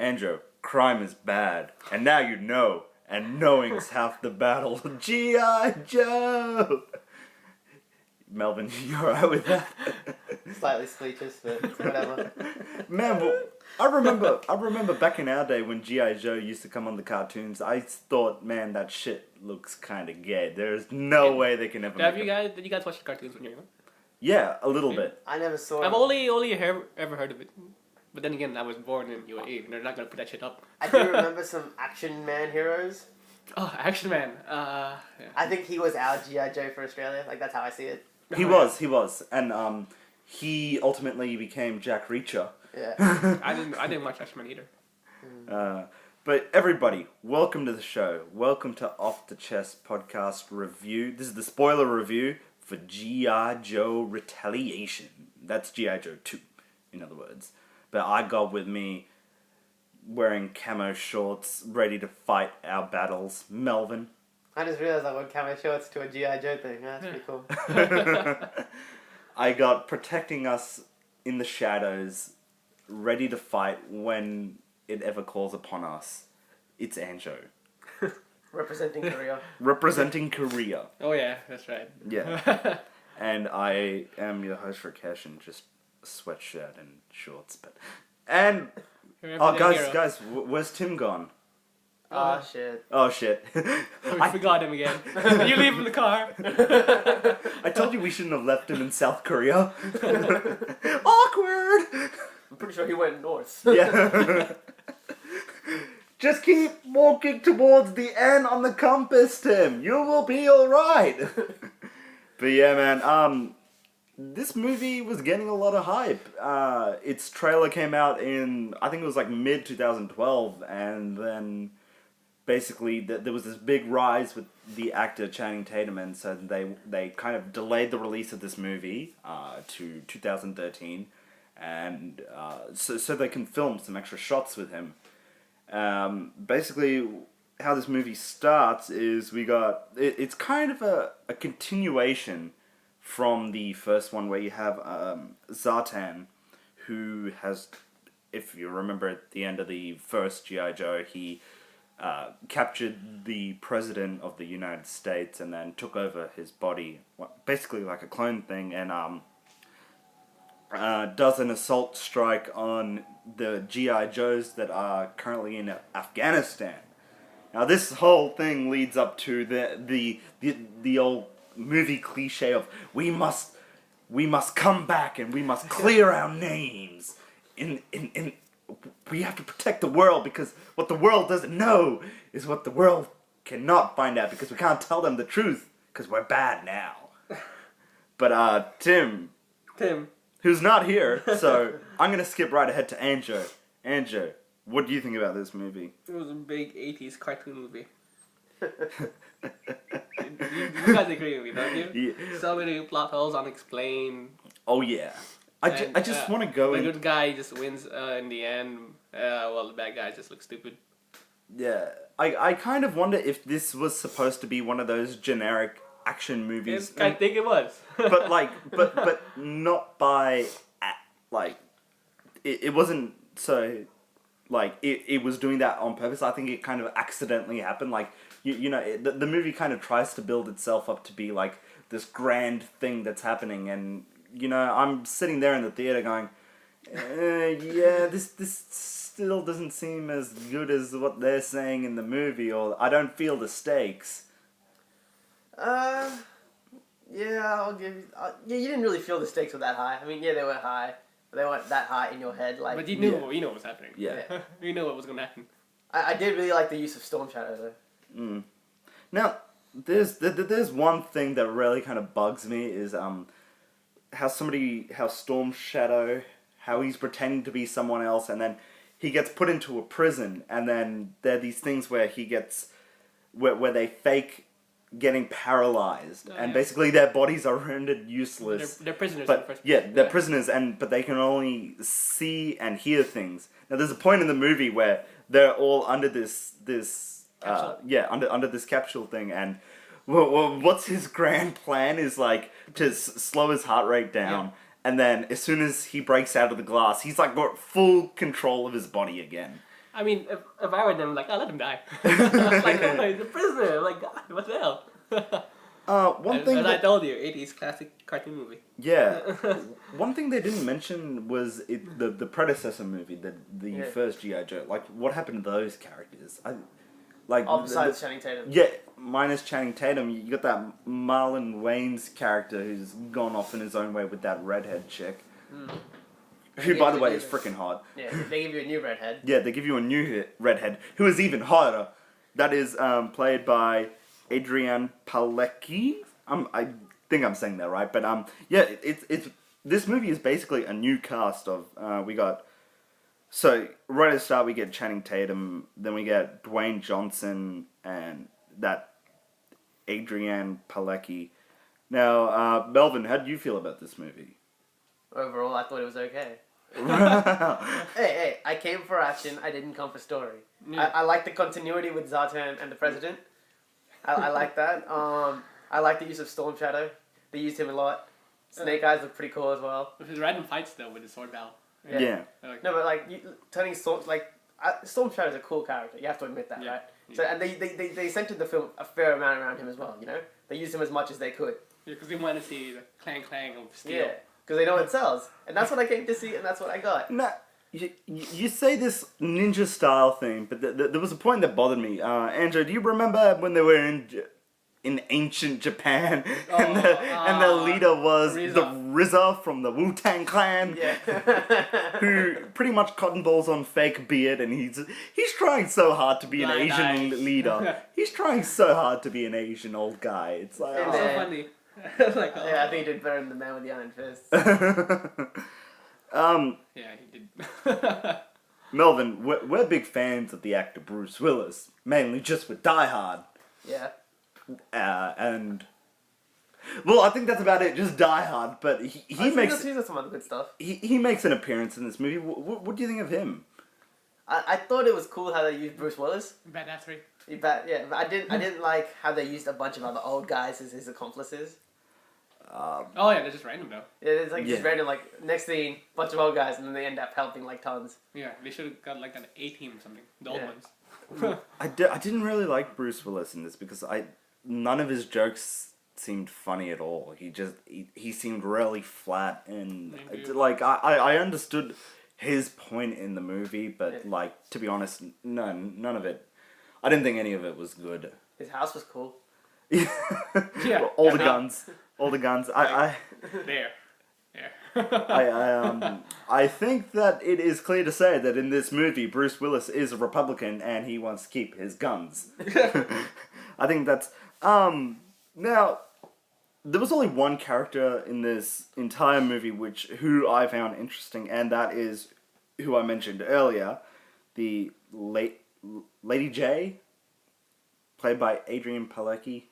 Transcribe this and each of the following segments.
Andrew, crime is bad, and now you know, and knowing's half the battle. G.I. Joe! Melvin, you alright with that? Slightly speechless, but whatever. Man, well, I remember back in our day when G.I. Joe used to come on the cartoons, I thought, man, that shit looks kind of gay. There's no way they can ever Did you guys watch the cartoons when you were young? Yeah, a little bit. I never saw it. I've only ever heard of it. But then again, I was born in UAE, and they're not going to put that shit up. I do remember some Action Man heroes. Oh, Action Man. Yeah. I think he was our G.I. Joe for Australia. Like, that's how I see it. He was. And he ultimately became Jack Reacher. Yeah. I didn't watch Action Man either. But everybody, welcome to the show. Welcome to Off the Chest podcast review. This is the spoiler review for G.I. Joe Retaliation. That's G.I. Joe 2, in other words. But I got with me wearing camo shorts, ready to fight our battles. Melvin. I just realized I wore camo shorts to a G.I. Joe thing. That's pretty cool. I got protecting us in the shadows, ready to fight when it ever calls upon us. It's Anjo. Representing Korea. Representing Korea. Oh yeah, that's right. Yeah. And I am your host Rakesh in just a sweatshirt and shorts. Guys, where's Tim gone? Oh shit. Oh shit. I forgot him again. You leave him in the car. I told you we shouldn't have left him in South Korea. Awkward. I'm pretty sure he went north. Yeah. Just keep walking towards the N on the compass, Tim. You will be alright. But yeah, man, this movie was getting a lot of hype. Its trailer came out in, I think it was like mid-2012, and then basically there was this big rise with the actor Channing Tatum, and so they kind of delayed the release of this movie to 2013, and so they can film some extra shots with him. Basically, how this movie starts is it's kind of a continuation from the first one, where you have Zartan, who has, if you remember at the end of the first G.I. Joe, he captured the president of the United States and then took over his body, basically like a clone thing, and does an assault strike on the G.I. Joes that are currently in Afghanistan. Now this whole thing leads up to the old movie cliche of we must come back and we must clear our names in we have to protect the world, because what the world doesn't know is what the world cannot find out, because we can't tell them the truth because we're bad now. But Tim, who's not here, so I'm gonna skip right ahead to Anjo. Anjo, what do you think about this movie? It was a big 80s cartoon movie. you guys agree with me, don't you? Yeah. So many plot holes unexplained. Oh yeah. I just want to go the good guy just wins in the end, while the bad guy just looks stupid. Yeah. I kind of wonder if this was supposed to be one of those generic action movies. I think it was. but not by, like, it wasn't so, like, it was doing that on purpose. I think it kind of accidentally happened. Like, you know, the movie kind of tries to build itself up to be, like, this grand thing that's happening, and, you know, I'm sitting there in the theater going, yeah, this still doesn't seem as good as what they're saying in the movie, or I don't feel the stakes. Yeah, I'll give you... yeah, you didn't really feel the stakes were that high. I mean, yeah, they were high, but they weren't that high in your head. Like, but you knew what was happening. Yeah. You knew what was going to happen. I did really like the use of Storm Shadow, though. Mm. Now, there's one thing that really kind of bugs me is how Storm Shadow, how he's pretending to be someone else, and then he gets put into a prison, and then there are these things where he gets where they fake getting paralyzed, and basically their bodies are rendered useless. They're prisoners. But they're prisoners, but they can only see and hear things. Now, there's a point in the movie where they're all under this under this capsule thing, and what's his grand plan is like to slow his heart rate down, and then as soon as he breaks out of the glass, he's like got full control of his body again. I mean, if I were them, like, I'll let him die. Like, oh, he's a prisoner. Like, God, what the hell? One thing As I that, told you, 80s classic cartoon movie. yeah, one thing they didn't mention was the predecessor movie, the Yeah. first G.I. Joe. Like, what happened to those characters? Like, Oh, besides Channing Tatum. yeah, minus Channing Tatum, you got that Marlon Wayne's character who's gone off in his own way with that redhead chick. Who, Yeah, by the way, yeah, is yeah. freaking hot. Yeah, they give you a new redhead. Yeah, they give you a new redhead who is even hotter. That is played by Adrian Palecki. I think I'm saying that right, but yeah, it's this movie is basically a new cast of we got. So right at the start we get Channing Tatum, then we get Dwayne Johnson and that Adrian Palecki. Now, Melvin, how do you feel about this movie? Overall, I thought it was okay. Hey, I came for action. I didn't come for story. Yeah. I like the continuity with Zartan and the president. I like that. I like the use of Storm Shadow. They used him a lot. Snake Eyes look pretty cool as well. With his random fights, though, with his sword battle. Yeah. Like, No, but like turning Storm Storm Shadow's a cool character. You have to admit that, Yeah. right? Yeah. So and they centered the film a fair amount around him as well. You know, they used him as much as they could. because we want to see the clang of steel. Yeah, because they know it sells, and that's what I came to see, and that's what I got. No, you say this ninja style thing, but there was a point that bothered me. Andrew, do you remember when they were in ancient Japan and the leader was RZA. the RZA from the Wu-Tang Clan? Yeah. Who pretty much cotton balls on fake beard, and he's trying so hard to be an Blind Asian eyes. leader. He's trying so hard to be an Asian old guy. It's like, And So then- funny. Like, oh. Yeah, I think he did better than the man with the iron fist. Yeah, he did. Melvin, we're big fans of the actor Bruce Willis, mainly just with Die Hard. Yeah. And well, I think that's about it. Just Die Hard, but he makes He's got some other good stuff. he makes an appearance in this movie. What do you think of him? I thought it was cool how they used Bruce Willis. Badassery. But I didn't like how they used a bunch of other old guys as his accomplices. Oh, yeah, they're just random, though. Yeah, it's like just Yeah. random, like next scene, bunch of old guys, and then they end up helping like tons. Yeah, they should have got like an A-team or something. The old Yeah. ones. I didn't really like Bruce Willis in this because none of his jokes seemed funny at all. He seemed really flat, and Maybe. like I understood his point in the movie, but Yeah. like, to be honest, none of it. I didn't think any of it was good. His house was cool. Yeah. all the Yeah. guns, all the guns. There. I think that it is clear to say that in this movie, Bruce Willis is a Republican and he wants to keep his guns. I think that's now. There was only one character in this entire movie who I found interesting, and that is who I mentioned earlier, the Lady J, played by Adrian Palecki.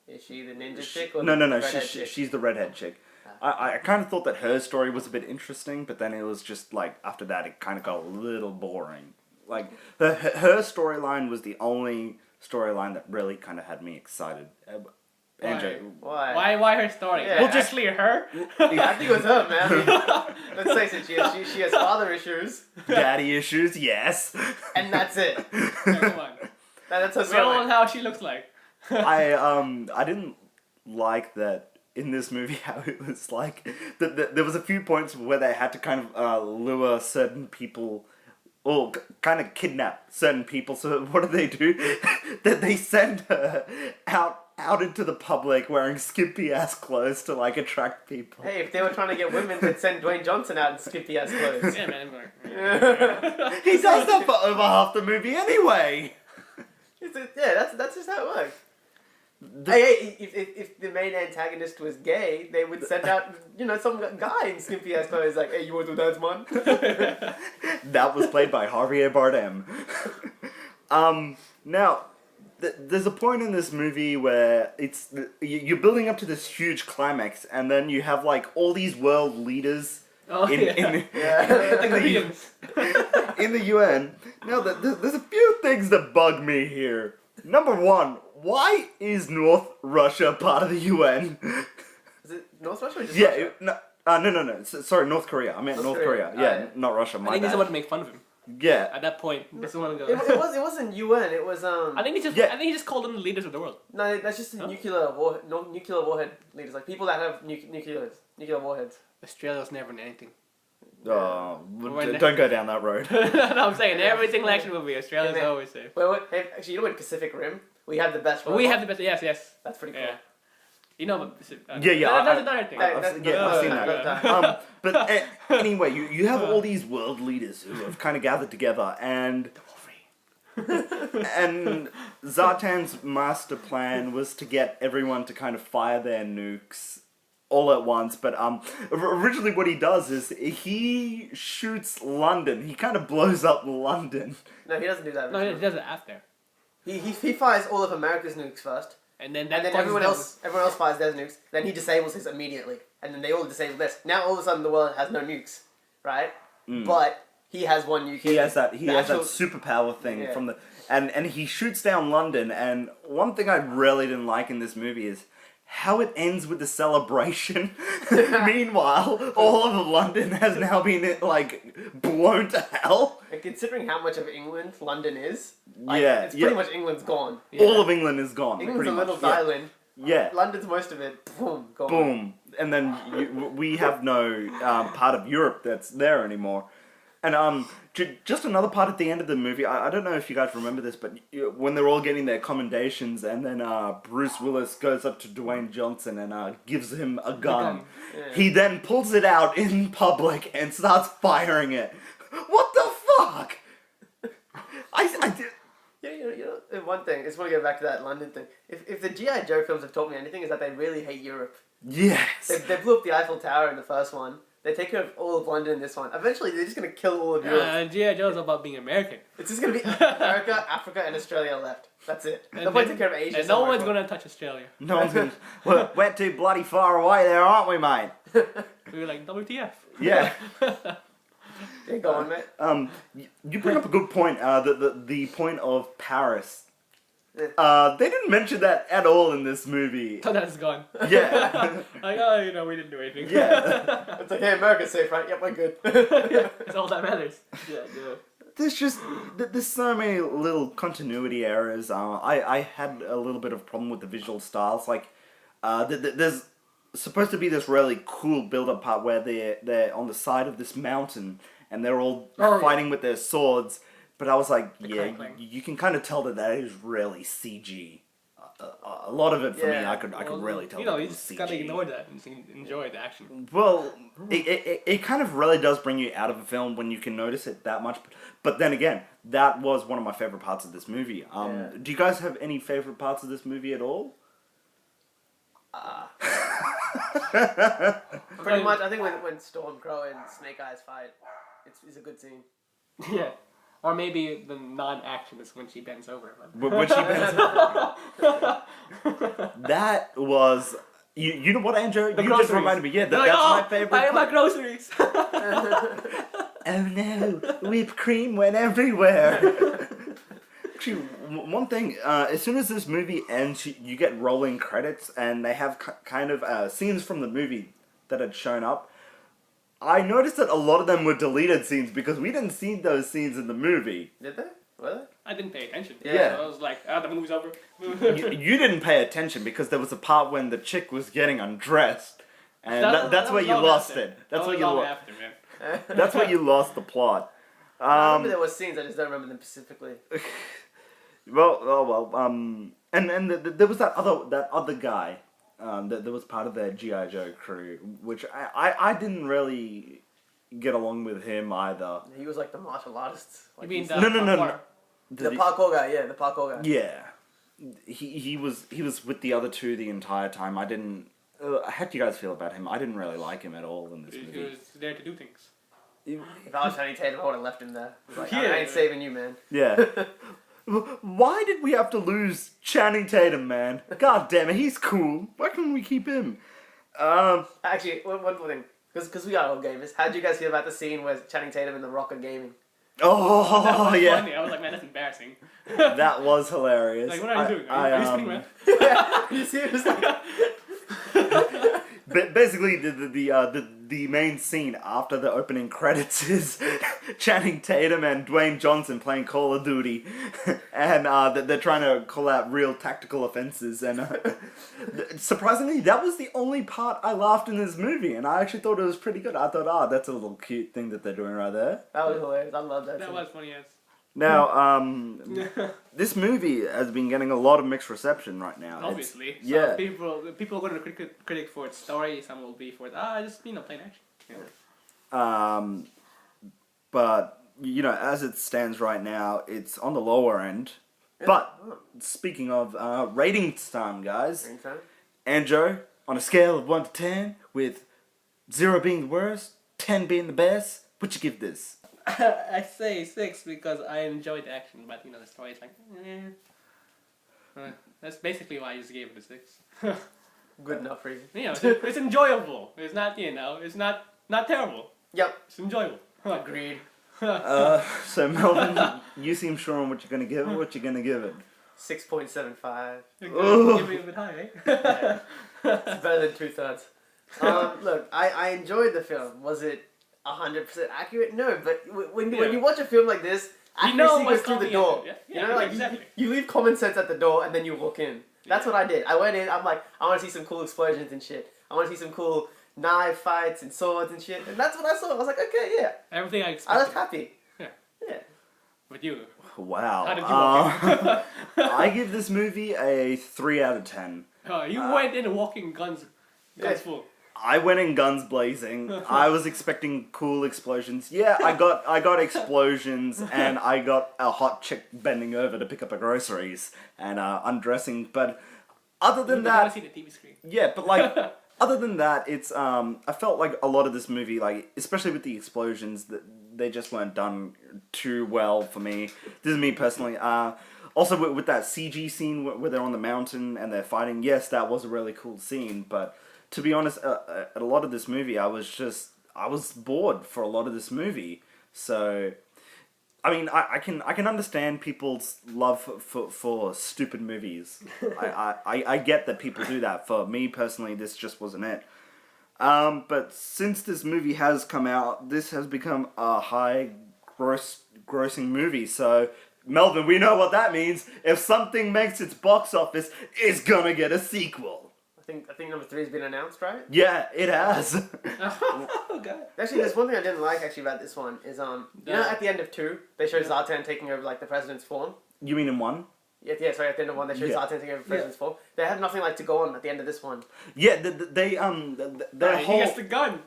Is she the ninja chick or No, the redhead chick? she's the redhead chick. I kind of thought that her story was a bit interesting, but then it was just like, after that it kind of got a little boring. Like, her storyline was the only storyline that really kind of had me excited. Andrew. Why? Why her story? Yeah. Well, just actually her. I think it was her, man. I mean, let's face it, she has father issues, Daddy issues, yes. and that's it. Yeah, come on. That's her We all know story. how she looks like. I didn't like that in this movie how it was like there was a few points where they had to kind of lure certain people or kind of kidnap certain people. So what do? That they send her out into the public wearing skimpy ass clothes to like attract people. Hey, if they were trying to get women, they'd send Dwayne Johnson out in skimpy ass clothes. Yeah, man. He does that for over half the movie anyway. Yeah, that's just how it works. Hey, if the main antagonist was gay, they would send out, some guy in skimpy ass clothes like, hey, you want to dance, man? That was played by Javier Bardem. Now, there's a point in this movie where you're building up to this huge climax, and then you have like all these world leaders Oh, in Yeah. Like the Koreans. in the UN. Now, there's a few things that bug me here. Number one, why is North Russia part of the UN? Is it North Russia or just Yeah, Russia? no, Sorry, North Korea. I meant North Korea. Korea. Yeah, yeah. not Russia. I My think he's bad. about to make fun of him. Yeah. At that point, this is one of It, the. it wasn't UN. It was I think Yeah. he just called them the leaders of the world. No, that's just the Huh? nuclear warhead leaders, like people that have nuclear warheads. Australia's never in anything. Oh, When the- don't go down that road. No, I'm saying every single action movie, Australia's Yeah, man. always safe. Wait, hey, actually, you know what Pacific Rim? We have the best. But we robot. have the best. Yes. That's pretty cool. Yeah. You know, but Yeah, That's another thing. Hey, I've that's- seen that. But anyway, you have Uh. all these world leaders who have kind of gathered together, and and Zartan's master plan was to get everyone to kind of fire their nukes all at once. But originally what he does is he shoots London. He kind of blows up London. No, he doesn't do that. No, he does it after. He fires all of America's nukes first, And then and then everyone else fires their nukes. Then he disables his immediately, and then they all disable this. Now all of a sudden the world has no nukes, right? But he has one nuke. He has that actual- superpower thing Yeah. from the and he shoots down London. And one thing I really didn't like in this movie is how it ends with the celebration. Meanwhile, all of London has now been like blown to hell. And considering how much of England London is, it's Yeah, pretty much England's gone. All of England is gone. England's pretty a little much. Yeah. island. Yeah. London's most of it. Boom, gone. Boom. And then we have no part of Europe that's there anymore. And just another part at the end of the movie, I don't know if you guys remember this, but when they're all getting their commendations, and then Bruce Willis goes up to Dwayne Johnson and gives him a gun. Yeah. He then pulls it out in public and starts firing it. What the fuck? I did... Yeah, you know, one thing, I just want to go back to that London thing. If the G.I. Joe films have taught me anything, is that they really hate Europe. Yes. They blew up the Eiffel Tower in the first one. They take care of all of London in this one. Eventually, they're just going to kill all of Europe. G.I. Joe's about being American. It's just going to be America, Africa, and Australia left. That's it. They'll probably take care of Asia. And no somewhere. one's going to touch Australia. No one's gonna... We're too bloody far away there, aren't we, mate? We were like, WTF. Yeah. Yeah, go on, mate. You bring up a good point. The point of Paris. They didn't mention that at all in this movie. So that's gone. Yeah. Like, oh, you know, we didn't do anything. Yeah. It's like, hey, America's safe, right? Yep, we're good. That's all that matters. Yeah. There's so many little continuity errors. I had a little bit of problem with the visual styles. Like, there's supposed to be this really cool build-up part where they're on the side of this mountain and they're all fighting with their swords. But I was like, crackling. you can kind of tell that is really CG. A lot of it for me, Yeah. I could really tell. You know, that you was just CG. gotta ignore that and enjoy the action. Well, it kind of really does bring you out of a film when you can notice it that much. But then again, that was one of my favorite parts of this movie. Yeah. Do you guys have any favorite parts of this movie at all? Pretty much, I think when Stormcrow and Snake Eyes fight, it's a good scene. Yeah. Or maybe the non-action is when she bends over. When she bends that was... You know what, Andrew? You just groceries. reminded me. Yeah, They're like, that's oh, my favorite I have my part. groceries. Oh no, whipped cream went everywhere. Actually, one thing, as soon as this movie ends, you get rolling credits, and they have kind of scenes from the movie that had shown up. I noticed that a lot of them were deleted scenes because we didn't see those scenes in the movie. Did they? Were I didn't pay attention. Yeah. So I was like, the movie's over. You didn't pay attention because there was a part when the chick was getting undressed, and that's where was you long lost after. it. That's That where was you long lost. after, man. they? That's where you lost the plot. I remember there were scenes, I just don't remember them specifically. And there was that other guy that was part of their G.I. Joe crew, which I didn't really get along with him either. He was like the martial artist. Like You mean he's- the No. parkour? the parkour guy? Yeah, the parkour guy. Yeah, he was with the other two the entire time. I didn't. How do you guys feel about him? I didn't really like him at all in this He movie. was there to do things. If I was Channing Tatum, I would have left him there. He was like, Yeah. I ain't saving you, man. Yeah. Why did we have to lose Channing Tatum, man? God damn it, he's cool. Why couldn't we keep him? Actually, one more thing. Because we are all gamers. How did you guys feel about the scene where Channing Tatum and The Rock are gaming? Oh That was yeah, funny. I was like, man, that's embarrassing. that was hilarious. Like, what are you doing? Are you spinning around? Yeah, you see, it was like... Basically, the main scene after the opening credits is Channing Tatum and Dwayne Johnson playing Call of Duty, and they're trying to call out real tactical offenses. And surprisingly, that was the only part I laughed in this movie, and I actually thought it was pretty good. I thought, that's a little cute thing that they're doing right there. That was hilarious. I love that. That scene. was funny, yes. Now, this movie has been getting a lot of mixed reception right now. Obviously. Yeah. Some people are going to critic for its story, some will be for just, plain action. Yeah. But, as it stands right now, it's on the lower end. Yeah. But, Oh. speaking of ratings time, guys, Green time? Andrew, on a scale of 1 to 10, with 0 being the worst, 10 being the best, what you give this? I say 6 because I enjoyed the action, but the story is like, that's basically why I just gave it a 6. Good enough for you. It's enjoyable. It's not, it's not terrible. Yep. It's enjoyable. Agreed. So Melvin, you seem sure on what you're gonna give it. What you gonna give it? 6.75. Ooh. Give me a bit high, eh? Yeah. It's better than 2/3. Look, I enjoyed the film. Was it 100% accurate? No, but when you watch a film like this, accuracy goes through the door. Exactly. You leave common sense at the door and then you walk in. That's what I did. I went in, I'm like, I want to see some cool explosions and shit. I want to see some cool knife fights and swords and shit. And that's what I saw. I was like, okay, yeah. Everything I I expected. was happy. Yeah. Yeah. With you. Wow. How did you walk I give this movie a 3 out of 10. You went in walking guns full. I went in guns blazing. I was expecting cool explosions. Yeah, I got explosions, and I got a hot chick bending over to pick up her groceries and undressing. But other than I that, want to see the TV screen. yeah. But like, other than that, it's I felt like a lot of this movie, like especially with the explosions, that they just weren't done too well for me. This is me personally. Also with that CG scene where they're on the mountain and they're fighting. Yes, that was a really cool scene, but. To be honest, at a lot of this movie, I was bored for a lot of this movie. So, I mean, I can understand people's love for stupid movies. I get that people do that. For me personally, this just wasn't it. But since this movie has come out, this has become a high grossing movie. So, Melvin, we know what that means. If something makes its box office, it's gonna get a sequel. I think number 3 has been announced, right? Yeah, it has. Oh god. Actually, there's one thing I didn't like about this one is at the end of 2 they show Zartan taking over like the president's form. You mean in 1? Yeah, sorry, at the end of 1 they show Zartan taking over the president's form. They have nothing like to go on at the end of this one. Yeah, their He whole gets the gun.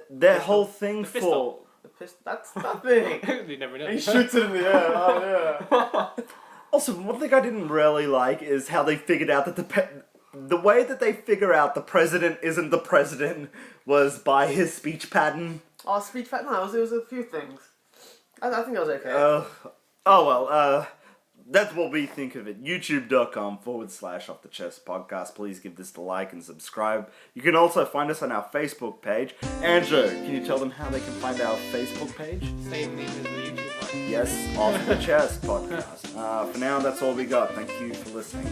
their whole thing The pistol. for The pistol, that's nothing. You never know. He shoots it in the air. Oh yeah. Also, one thing I didn't really like is how they figured out that the way that they figure out the president isn't the president was by his speech pattern. Oh, speech pattern. No, it was a few things. I think that was okay. Oh well, that's what we think of it. YouTube.com/Off the Chest Podcast. Please give this a like and subscribe. You can also find us on our Facebook page. Andrew, can you tell them how they can find our Facebook page? Same name as the YouTube one. Yes, Off the Chest Podcast. For now, that's all we got. Thank you for listening.